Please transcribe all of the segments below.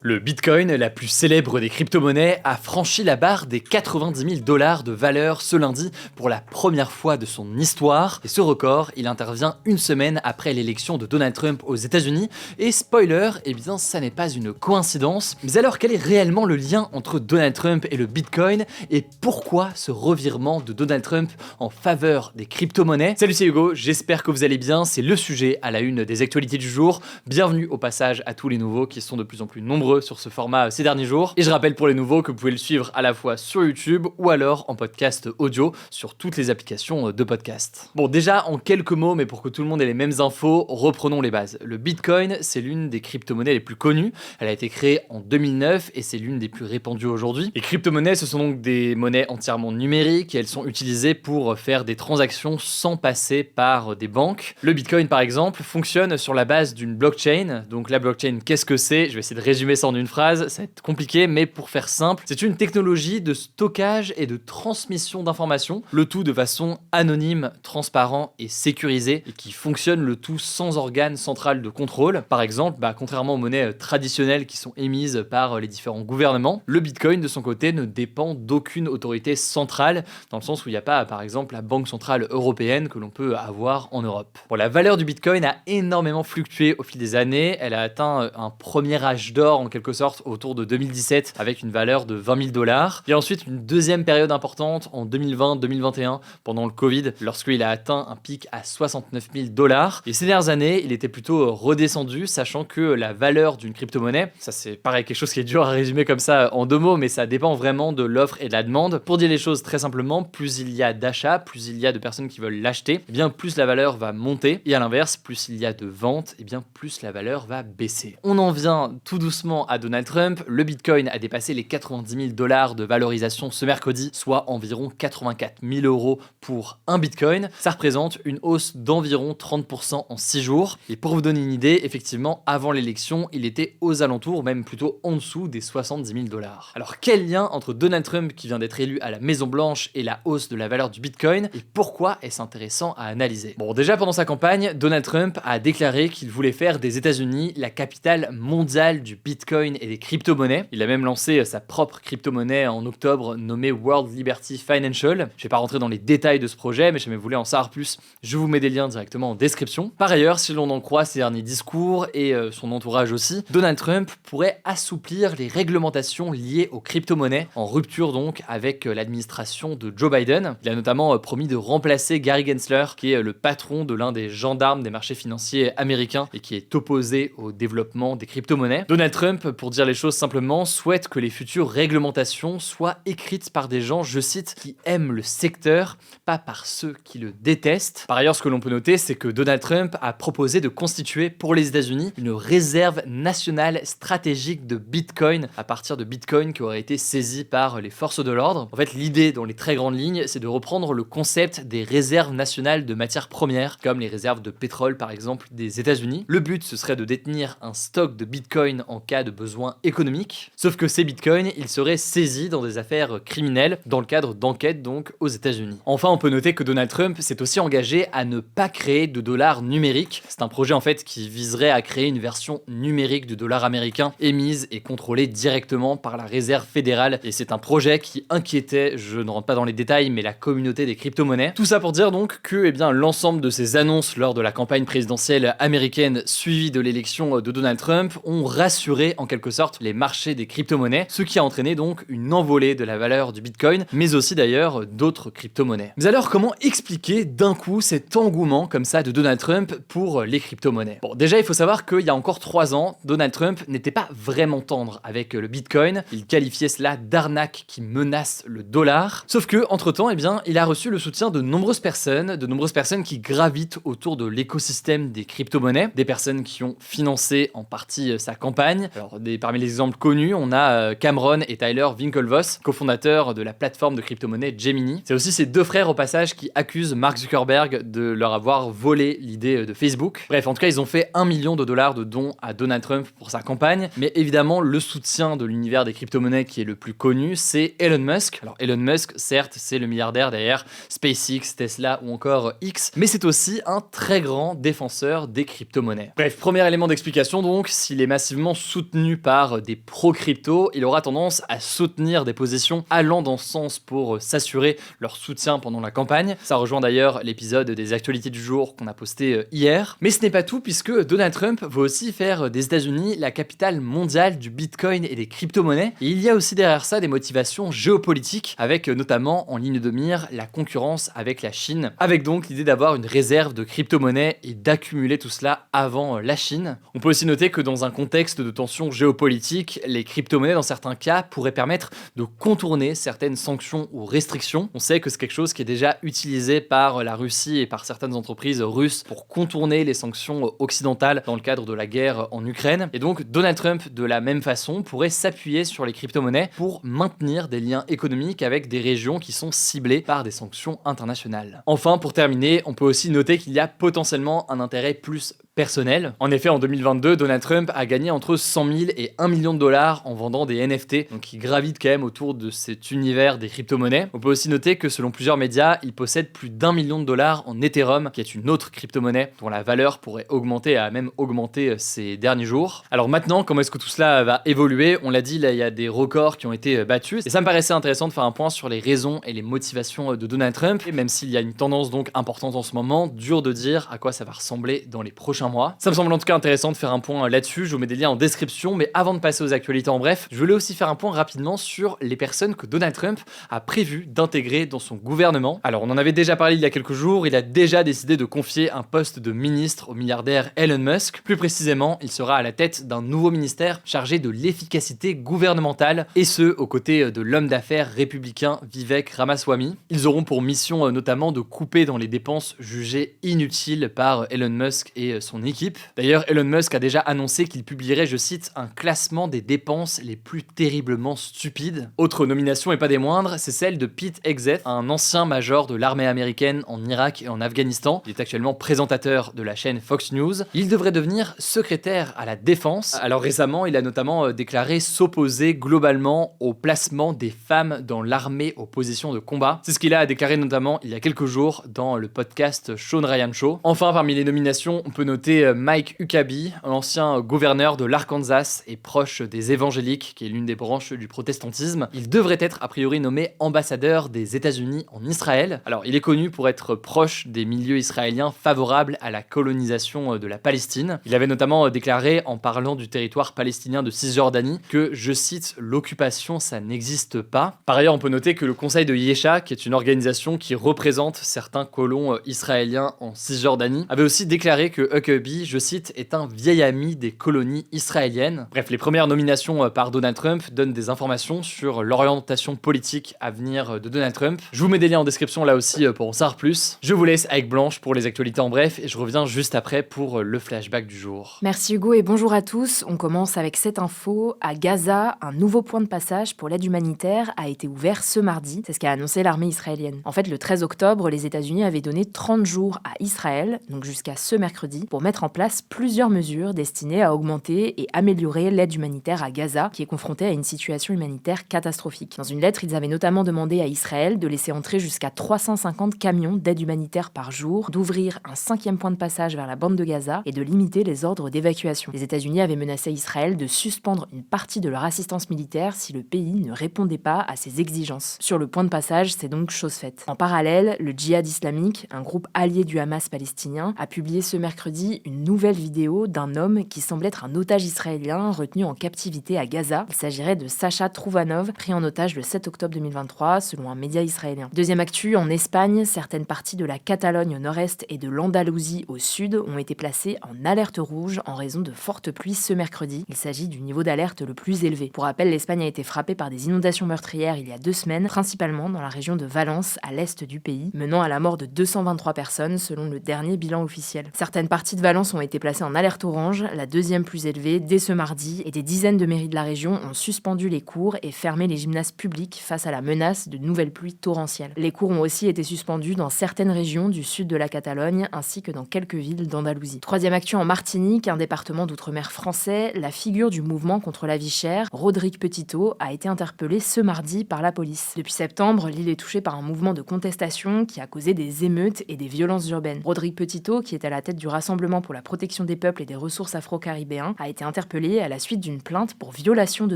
Le Bitcoin, la plus célèbre des crypto-monnaies, a franchi la barre des 90 000 $ de valeur ce lundi pour la première fois de son histoire. Et ce record, il intervient une semaine après l'élection de Donald Trump aux États-Unis. Et spoiler, eh bien ça n'est pas une coïncidence. Mais alors quel est réellement le lien entre Donald Trump et le Bitcoin et pourquoi ce revirement de Donald Trump en faveur des crypto-monnaies? Salut, c'est Hugo, j'espère que vous allez bien. C'est le sujet à la une des actualités du jour. Bienvenue au passage à tous les nouveaux qui sont de plus en plus nombreux sur ce format ces derniers jours. Et je rappelle pour les nouveaux que vous pouvez le suivre à la fois sur YouTube ou alors en podcast audio sur toutes les applications de podcast. Bon, déjà en quelques mots, mais pour que tout le monde ait les mêmes infos, reprenons les bases. Le Bitcoin, c'est l'une des crypto-monnaies les plus connues. Elle a été créée en 2009 et c'est l'une des plus répandues aujourd'hui. Les crypto-monnaies, ce sont donc des monnaies entièrement numériques et elles sont utilisées pour faire des transactions sans passer par des banques. Le Bitcoin, par exemple, fonctionne sur la base d'une blockchain. Donc la blockchain, qu'est-ce que c'est? Je vais essayer de résumer ça en une phrase, ça va être compliqué, mais pour faire simple, c'est une technologie de stockage et de transmission d'informations, le tout de façon anonyme, transparent et sécurisé, et qui fonctionne le tout sans organe central de contrôle. Par exemple, contrairement aux monnaies traditionnelles qui sont émises par les différents gouvernements, le Bitcoin de son côté ne dépend d'aucune autorité centrale, dans le sens où il n'y a pas, par exemple, la Banque Centrale Européenne que l'on peut avoir en Europe. Bon, la valeur du Bitcoin a énormément fluctué au fil des années, elle a atteint un premier âge d'or en quelque sorte autour de 2017 avec une valeur de 20 000 $. Et ensuite une deuxième période importante en 2020-2021 pendant le Covid lorsqu'il a atteint un pic à 69 000 $. Et ces dernières années, il était plutôt redescendu, sachant que la valeur d'une crypto-monnaie, ça c'est pareil quelque chose qui est dur à résumer comme ça en deux mots, mais ça dépend vraiment de l'offre et de la demande. Pour dire les choses très simplement, plus il y a d'achats, plus il y a de personnes qui veulent l'acheter, et bien plus la valeur va monter. Et à l'inverse, plus il y a de ventes, et bien plus la valeur va baisser. On en vient tout doucement à Donald Trump. Le Bitcoin a dépassé les 90 000 $ de valorisation ce mercredi, soit environ 84 000 € pour un Bitcoin. Ça représente une hausse d'environ 30% en 6 jours. Et pour vous donner une idée, effectivement, avant l'élection, il était aux alentours, même plutôt en dessous des 70 000 $. Alors quel lien entre Donald Trump qui vient d'être élu à la Maison Blanche et la hausse de la valeur du Bitcoin, et pourquoi est-ce intéressant à analyser? Bon, déjà pendant sa campagne, Donald Trump a déclaré qu'il voulait faire des États-Unis la capitale mondiale du Bitcoin et des crypto-monnaies. Il a même lancé sa propre crypto-monnaie en octobre nommée World Liberty Financial. Je vais pas rentrer dans les détails de ce projet, mais si vous voulez en savoir plus, je vous mets des liens directement en description. Par ailleurs, si l'on en croit ses derniers discours et son entourage aussi, Donald Trump pourrait assouplir les réglementations liées aux crypto-monnaies, en rupture donc avec l'administration de Joe Biden. Il a notamment promis de remplacer Gary Gensler, qui est le patron de l'un des gendarmes des marchés financiers américains et qui est opposé au développement des crypto-monnaies. Donald Trump, pour dire les choses simplement, souhaite que les futures réglementations soient écrites par des gens, je cite, qui aiment le secteur, pas par ceux qui le détestent. Par ailleurs, ce que l'on peut noter, c'est que Donald Trump a proposé de constituer pour les États-Unis une réserve nationale stratégique de Bitcoin à partir de Bitcoin qui aurait été saisi par les forces de l'ordre. En fait, l'idée dans les très grandes lignes, c'est de reprendre le concept des réserves nationales de matières premières, comme les réserves de pétrole par exemple des États-Unis. Le but, ce serait de détenir un stock de Bitcoin en cas de besoin économique, sauf que ces bitcoins, ils seraient saisis dans des affaires criminelles dans le cadre d'enquêtes donc aux États-Unis. Enfin, on peut noter que Donald Trump s'est aussi engagé à ne pas créer de dollar numérique. C'est un projet en fait qui viserait à créer une version numérique du dollar américain émise et contrôlée directement par la Réserve fédérale, et c'est un projet qui inquiétait, je ne rentre pas dans les détails, mais la communauté des crypto-monnaies. Tout ça pour dire donc que l'ensemble de ces annonces lors de la campagne présidentielle américaine suivie de l'élection de Donald Trump ont rassuré en quelque sorte les marchés des crypto-monnaies, ce qui a entraîné donc une envolée de la valeur du Bitcoin, mais aussi d'ailleurs d'autres crypto-monnaies. Mais alors comment expliquer d'un coup cet engouement comme ça de Donald Trump pour les crypto-monnaies? Bon, déjà il faut savoir qu'il y a encore 3 ans, Donald Trump n'était pas vraiment tendre avec le Bitcoin, il qualifiait cela d'arnaque qui menace le dollar, sauf que entre-temps, il a reçu le soutien de nombreuses personnes qui gravitent autour de l'écosystème des crypto-monnaies, des personnes qui ont financé en partie sa campagne. Alors parmi les exemples connus, on a Cameron et Tyler Winklevoss, cofondateurs de la plateforme de crypto-monnaie Gemini. C'est aussi ces deux frères au passage qui accusent Mark Zuckerberg de leur avoir volé l'idée de Facebook. Bref, en tout cas, ils ont fait $1 million de dons à Donald Trump pour sa campagne, mais évidemment, le soutien de l'univers des crypto-monnaies qui est le plus connu, c'est Elon Musk. Alors Elon Musk, certes, c'est le milliardaire derrière SpaceX, Tesla ou encore X, mais c'est aussi un très grand défenseur des crypto-monnaies. Bref, premier élément d'explication donc, s'il est massivement soutenu soutenu par des pro-crypto, il aura tendance à soutenir des positions allant dans ce sens pour s'assurer leur soutien pendant la campagne. Ça rejoint d'ailleurs l'épisode des actualités du jour qu'on a posté hier. Mais ce n'est pas tout, puisque Donald Trump veut aussi faire des États-Unis la capitale mondiale du Bitcoin et des crypto-monnaies. Et il y a aussi derrière ça des motivations géopolitiques, avec notamment en ligne de mire la concurrence avec la Chine, avec donc l'idée d'avoir une réserve de crypto-monnaies et d'accumuler tout cela avant la Chine. On peut aussi noter que dans un contexte de tension géopolitique, les crypto-monnaies dans certains cas pourraient permettre de contourner certaines sanctions ou restrictions. On sait que c'est quelque chose qui est déjà utilisé par la Russie et par certaines entreprises russes pour contourner les sanctions occidentales dans le cadre de la guerre en Ukraine. Et donc Donald Trump, de la même façon, pourrait s'appuyer sur les crypto-monnaies pour maintenir des liens économiques avec des régions qui sont ciblées par des sanctions internationales. Enfin, pour terminer, on peut aussi noter qu'il y a potentiellement un intérêt plus personnel. En effet, en 2022, Donald Trump a gagné entre 100 000 et 1 million de dollars en vendant des NFT, donc qui gravitent quand même autour de cet univers des crypto-monnaies. On peut aussi noter que selon plusieurs médias, il possède plus d'1 million de dollars en Ethereum, qui est une autre crypto-monnaie dont la valeur pourrait augmenter et a même augmenté ces derniers jours. Alors maintenant, comment est-ce que tout cela va évoluer? On l'a dit, là, il y a des records qui ont été battus, et ça me paraissait intéressant de faire un point sur les raisons et les motivations de Donald Trump, et même s'il y a une tendance donc importante en ce moment, dur de dire à quoi ça va ressembler dans les prochains mois. Ça me semble en tout cas intéressant de faire un point là-dessus, je vous mets des liens en description, mais avant de passer aux actualités en bref, je voulais aussi faire un point rapidement sur les personnes que Donald Trump a prévu d'intégrer dans son gouvernement. Alors on en avait déjà parlé il y a quelques jours, il a déjà décidé de confier un poste de ministre au milliardaire Elon Musk. Plus précisément, il sera à la tête d'un nouveau ministère chargé de l'efficacité gouvernementale, et ce, aux côtés de l'homme d'affaires républicain Vivek Ramaswamy. Ils auront pour mission notamment de couper dans les dépenses jugées inutiles par Elon Musk et son équipe. D'ailleurs, Elon Musk a déjà annoncé qu'il publierait, je cite, un classement des dépenses les plus terriblement stupides. Autre nomination et pas des moindres, c'est celle de Pete Hegseth, un ancien major de l'armée américaine en Irak et en Afghanistan. Il est actuellement présentateur de la chaîne Fox News. Il devrait devenir secrétaire à la défense. Alors récemment, il a notamment déclaré s'opposer globalement au placement des femmes dans l'armée aux positions de combat. C'est ce qu'il a déclaré notamment il y a quelques jours dans le podcast Sean Ryan Show. Enfin, parmi les nominations, on peut noter Mike Huckabee, l'ancien gouverneur de l'Arkansas et proche des évangéliques, qui est l'une des branches du protestantisme. Il devrait être a priori nommé ambassadeur des États-Unis en Israël. Alors, il est connu pour être proche des milieux israéliens favorables à la colonisation de la Palestine. Il avait notamment déclaré, en parlant du territoire palestinien de Cisjordanie, que, je cite, l'occupation, ça n'existe pas. Par ailleurs, on peut noter que le Conseil de Yesha, qui est une organisation qui représente certains colons israéliens en Cisjordanie, avait aussi déclaré que Huckabee, je cite, est un vieil ami des colonies israéliennes. Bref, les premières nominations par Donald Trump donnent des informations sur l'orientation politique à venir de Donald Trump. Je vous mets des liens en description là aussi pour en savoir plus. Je vous laisse avec Blanche pour les actualités en bref et je reviens juste après pour le flashback du jour. Merci Hugo et bonjour à tous. On commence avec cette info. À Gaza, un nouveau point de passage pour l'aide humanitaire a été ouvert ce mardi. C'est ce qu'a annoncé l'armée israélienne. En fait, le 13 octobre, les États-Unis avaient donné 30 jours à Israël, donc jusqu'à ce mercredi, pour mettre en place plusieurs mesures destinées à augmenter et améliorer l'aide humanitaire à Gaza, qui est confrontée à une situation humanitaire catastrophique. Dans une lettre, ils avaient notamment demandé à Israël de laisser entrer jusqu'à 350 camions d'aide humanitaire par jour, d'ouvrir un 5e point de passage vers la bande de Gaza et de limiter les ordres d'évacuation. Les États-Unis avaient menacé Israël de suspendre une partie de leur assistance militaire si le pays ne répondait pas à ces exigences. Sur le point de passage, c'est donc chose faite. En parallèle, le Djihad islamique, un groupe allié du Hamas palestinien, a publié ce mercredi une nouvelle vidéo d'un homme qui semble être un otage israélien retenu en captivité à Gaza. Il s'agirait de Sacha Trouvanov, pris en otage le 7 octobre 2023, selon un média israélien. Deuxième actu, en Espagne, certaines parties de la Catalogne au nord-est et de l'Andalousie au sud ont été placées en alerte rouge en raison de fortes pluies ce mercredi. Il s'agit du niveau d'alerte le plus élevé. Pour rappel, l'Espagne a été frappée par des inondations meurtrières il y a 2 semaines, principalement dans la région de Valence, à l'est du pays, menant à la mort de 223 personnes selon le dernier bilan officiel. Certaines parties de Valence ont été placées en alerte orange, la deuxième plus élevée, dès ce mardi, et des dizaines de mairies de la région ont suspendu les cours et fermé les gymnases publics face à la menace de nouvelles pluies torrentielles. Les cours ont aussi été suspendus dans certaines régions du sud de la Catalogne, ainsi que dans quelques villes d'Andalousie. Troisième actu, en Martinique, un département d'outre-mer français, la figure du mouvement contre la vie chère, Rodrigue Petitot, a été interpellé ce mardi par la police. Depuis septembre, l'île est touchée par un mouvement de contestation qui a causé des émeutes et des violences urbaines. Rodrigue Petitot, qui est à la tête du Rassemblement Rassemblement pour la protection des peuples et des ressources afro-caribéens, a été interpellé à la suite d'une plainte pour violation de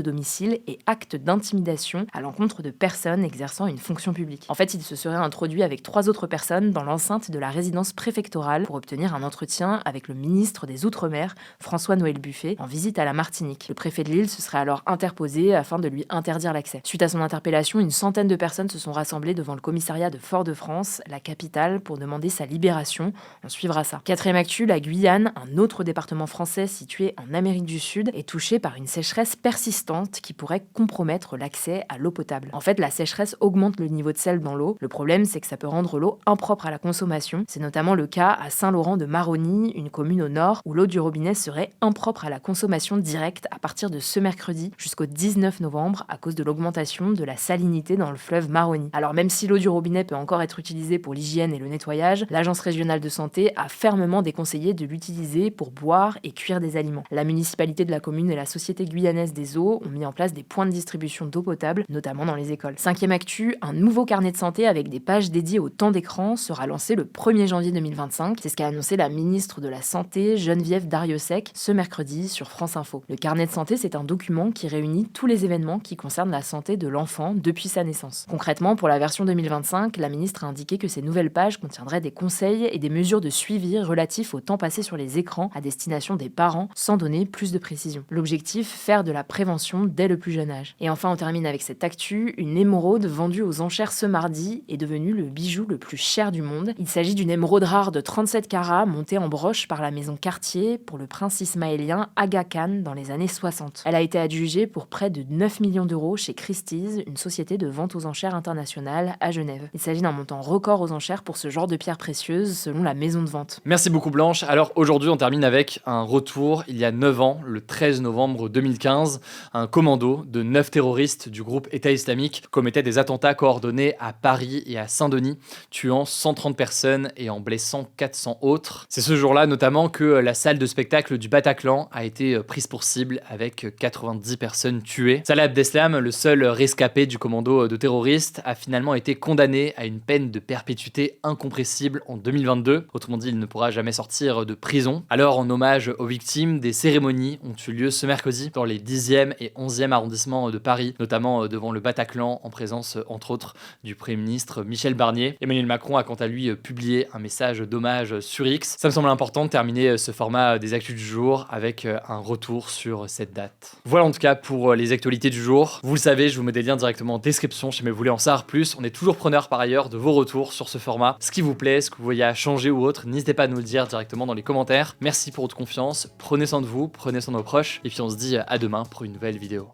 domicile et acte d'intimidation à l'encontre de personnes exerçant une fonction publique. En fait, il se serait introduit avec 3 autres personnes dans l'enceinte de la résidence préfectorale pour obtenir un entretien avec le ministre des Outre-mer, François-Noël Buffet, en visite à la Martinique. Le préfet de l'île se serait alors interposé afin de lui interdire l'accès. Suite à son interpellation, une centaine de personnes se sont rassemblées devant le commissariat de Fort-de-France, la capitale, pour demander sa libération. On suivra ça. 4e actu, la Guyane, un autre département français situé en Amérique du Sud, est touché par une sécheresse persistante qui pourrait compromettre l'accès à l'eau potable. En fait, la sécheresse augmente le niveau de sel dans l'eau. Le problème, c'est que ça peut rendre l'eau impropre à la consommation. C'est notamment le cas à Saint-Laurent-de-Maroni, une commune au nord, où l'eau du robinet serait impropre à la consommation directe à partir de ce mercredi jusqu'au 19 novembre à cause de l'augmentation de la salinité dans le fleuve Maroni. Alors même si l'eau du robinet peut encore être utilisée pour l'hygiène et le nettoyage, l'Agence régionale de santé a fermement déconseillé de l'utiliser pour boire et cuire des aliments. La municipalité de la commune et la Société guyanaise des eaux ont mis en place des points de distribution d'eau potable, notamment dans les écoles. 5e actu, un nouveau carnet de santé avec des pages dédiées au temps d'écran sera lancé le 1er janvier 2025. C'est ce qu'a annoncé la ministre de la Santé, Geneviève Darrieussecq, ce mercredi sur France Info. Le carnet de santé, c'est un document qui réunit tous les événements qui concernent la santé de l'enfant depuis sa naissance. Concrètement, pour la version 2025, la ministre a indiqué que ces nouvelles pages contiendraient des conseils et des mesures de suivi relatifs au temps passé sur les écrans à destination des parents, sans donner plus de précision. L'objectif, faire de la prévention dès le plus jeune âge. Et enfin, on termine avec cette actu, une émeraude vendue aux enchères ce mardi est devenue le bijou le plus cher du monde. Il s'agit d'une émeraude rare de 37 carats montée en broche par la maison Cartier pour le prince ismaélien Aga Khan dans les années 60. Elle a été adjugée pour près de 9 millions d'euros chez Christie's, une société de vente aux enchères internationale à Genève. Il s'agit d'un montant record aux enchères pour ce genre de pierres précieuses selon la maison de vente. Merci beaucoup Blanche. Alors aujourd'hui on termine avec un retour il y a 9 ans, le 13 novembre 2015. Un commando de 9 terroristes du groupe État islamique commettaient des attentats coordonnés à Paris et à Saint-Denis, tuant 130 personnes et en blessant 400 autres. C'est ce jour-là notamment que la salle de spectacle du Bataclan a été prise pour cible avec 90 personnes tuées. Salah Abdeslam, le seul rescapé du commando de terroristes, a finalement été condamné à une peine de perpétuité incompressible en 2022. Autrement dit, il ne pourra jamais sortir de prison. Alors, en hommage aux victimes, des cérémonies ont eu lieu ce mercredi dans les 10e et 11e arrondissements de Paris, notamment devant le Bataclan, en présence, entre autres, du Premier ministre Michel Barnier. Emmanuel Macron a quant à lui publié un message d'hommage sur X. Ça me semble important de terminer ce format des actus du jour avec un retour sur cette date. Voilà en tout cas pour les actualités du jour. Vous le savez, je vous mets des liens directement en description si vous voulez en savoir plus. On est toujours preneur par ailleurs de vos retours sur ce format. Ce qui vous plaît, ce que vous voyez à changer ou autre, n'hésitez pas à nous le dire directement dans les commentaires. Merci pour votre confiance, prenez soin de vous, prenez soin de vos proches, et puis on se dit à demain pour une nouvelle vidéo.